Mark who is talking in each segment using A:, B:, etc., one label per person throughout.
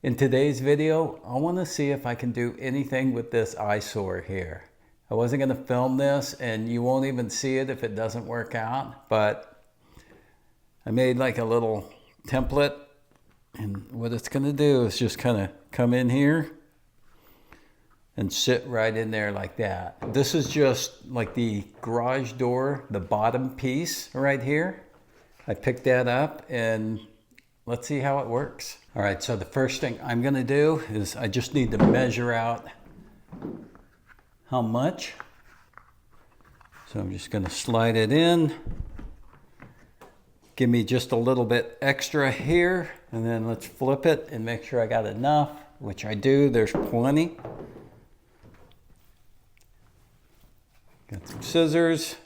A: In today's video, I want to see if I can do anything with this eyesore here. I wasn't going to film this and you won't even see it if it doesn't work out, but I made like a little template, and what it's going to do is just kind of come in here and sit right in there like that. This is just like the garage door, the bottom piece right here. I picked that up and let's see how it works. All right, so the first thing I'm gonna do is I just need to measure out how much. So I'm just gonna slide it in. Give me just a little bit extra here, and then let's flip it and make sure I got enough, which I do, there's plenty. Got some scissors.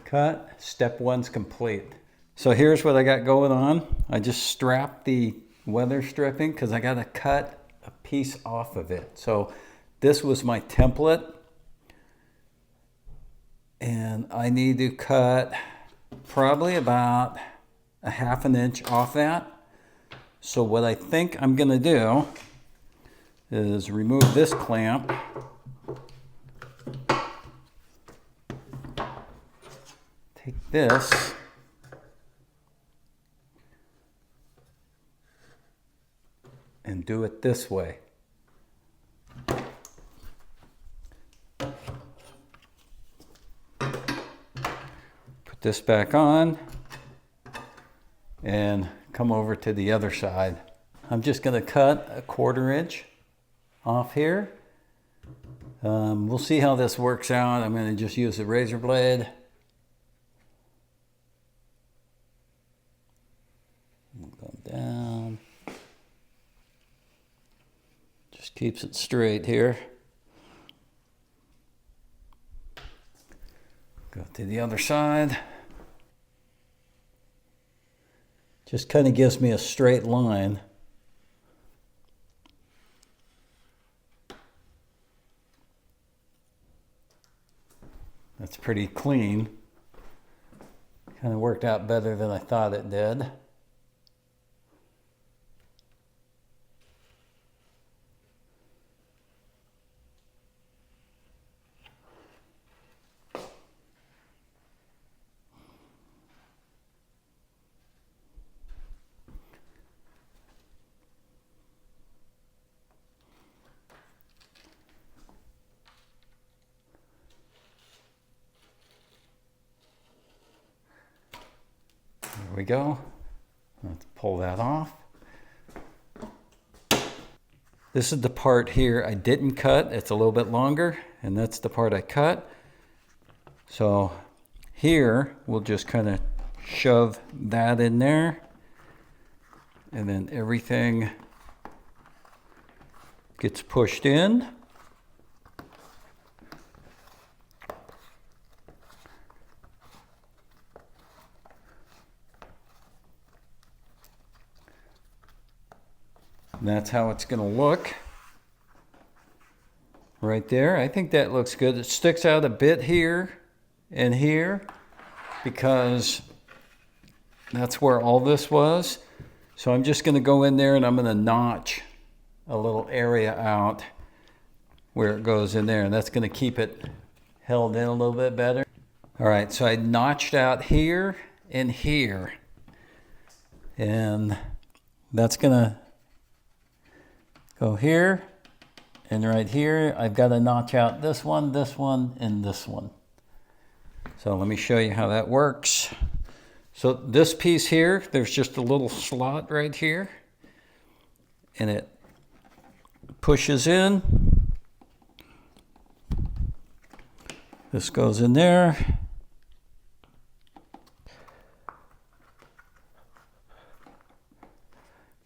A: Cut, step one's complete. So here's what I got going on. I just strapped the weather stripping because I got to cut a piece off of it. So this was my template, and I need to cut probably about a 1/2 inch off that. So what I think I'm going to do is remove this clamp. Take this and do it this way. Put this back on and come over to the other side. I'm just going to cut a 1/4 inch off here. We'll see how this works out. I'm going to just use a razor blade. Go down. Just keeps it straight here. Go to the other side. Just kind of gives me a straight line. That's pretty clean. Kind of worked out better than I thought it did. There we go. Let's pull that off. This is the part here I didn't cut. It's a little bit longer, and that's the part I cut. So here we'll just kind of shove that in there, and then everything gets pushed in. And that's how it's going to look right there. I think that looks good. It sticks out a bit here and here because that's where all this was. So I'm just going to go in there and I'm going to notch a little area out where it goes in there, and that's going to keep it held in a little bit better. All right, so I notched out here and here, and that's going to go here and right here. I've got to notch out this one, and this one. So let me show you how that works. So this piece here, there's just a little slot right here, and it pushes in. This goes in there.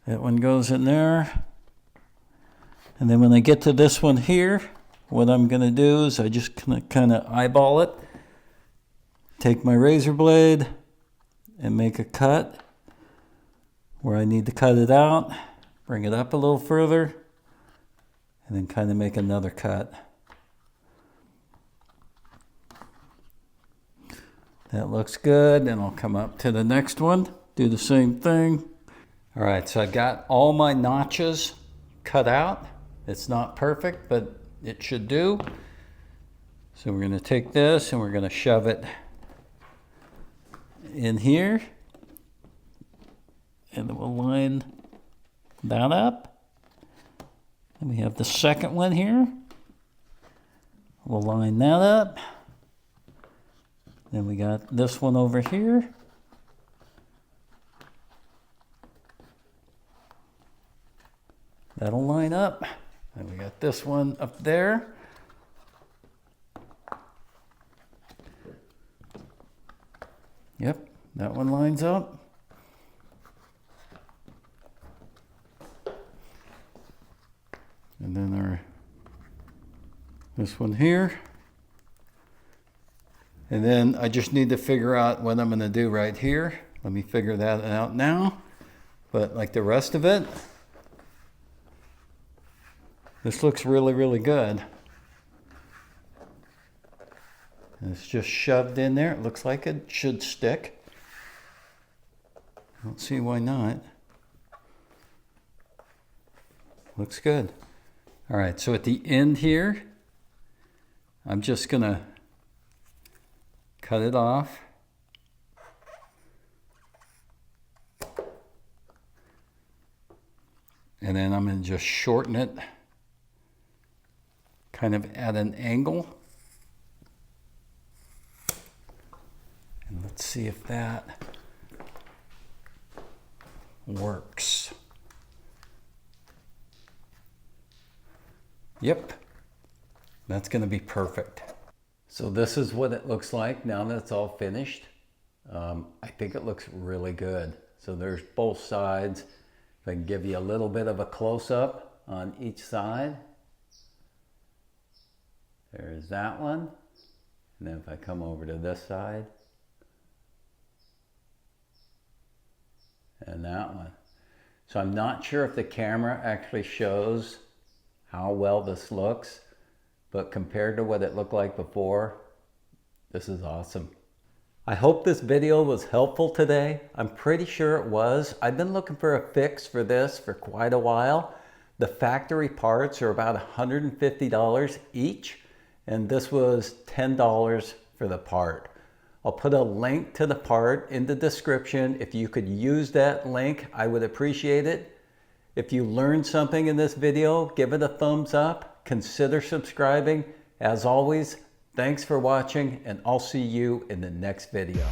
A: That one goes in there. And then when I get to this one here, what I'm going to do is I just kind of eyeball it, take my razor blade and make a cut where I need to cut it out, bring it up a little further, and then kind of make another cut. That looks good. Then I'll come up to the next one, do the same thing. All right, so I got all my notches cut out. It's not perfect, but it should do. So we're gonna take this and we're gonna shove it in here. And then we'll line that up. And we have the second one here. We'll line that up. Then we got this one over here. That'll line up. And we got this one up there. Yep, that one lines up. And then this one here. And then I just need to figure out what I'm gonna do right here. Let me figure that out now. But like the rest of it, this looks really, really good. And it's just shoved in there. It looks like it should stick. I don't see why not. Looks good. All right, so at the end here, I'm just gonna cut it off. And then I'm gonna just shorten it kind of at an angle. And let's see if that works. Yep, that's gonna be perfect. So this is what it looks like now that it's all finished. I think it looks really good. So there's both sides. If I can give you a little bit of a close-up on each side. There's that one. And then if I come over to this side. And that one. So I'm not sure if the camera actually shows how well this looks, but compared to what it looked like before, this is awesome. I hope this video was helpful today. I'm pretty sure it was. I've been looking for a fix for this for quite a while. The factory parts are about $150 each, and this was $10 for the part. I'll put a link to the part in the description. If you could use that link, I would appreciate it. If you learned something in this video, give it a thumbs up. Consider subscribing. As always, thanks for watching, and I'll see you in the next video.